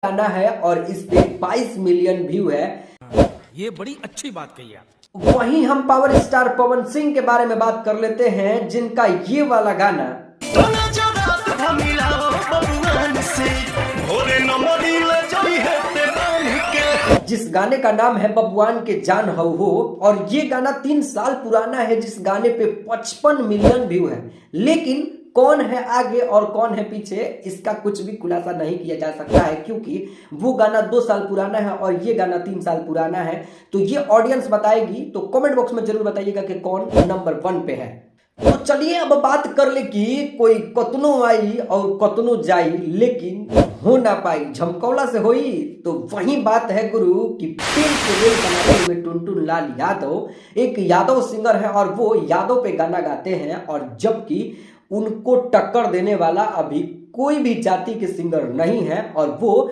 गाना है और इस पे 22 मिलियन व्यू है। ये बड़ी अच्छी बात कही आप। वहीं हम पावर स्टार पवन सिंह के बारे में बात कर लेते हैं, जिनका ये वाला गाना जिस गाने का नाम है बबुआन के जान हो, और ये गाना 3 साल पुराना है, जिस गाने पे 55 मिलियन व्यू है। लेकिन कौन है आगे और कौन है पीछे, इसका कुछ भी खुलासा नहीं किया जा सकता है, क्योंकि वो गाना 2 साल पुराना है और ये गाना 3 साल पुराना है। तो ये ऑडियंस बताएगी, तो कमेंट बॉक्स में जरूर बताइएगा कि कौन नंबर 1 पे है। तो चलिए अब बात कर ले कि कोई कतनो आई और कतनो जाई, लेकिन हो ना पाई झमकौला से होई। तो वही बात है गुरु कि फिल्म के रेल बनाते हुए टुनटुन लाल यादव एक यादव सिंगर है और वो यादव पे गाना गाते हैं, और जबकि उनको टक्कर देने वाला अभी कोई भी जाति के सिंगर नहीं है, और वो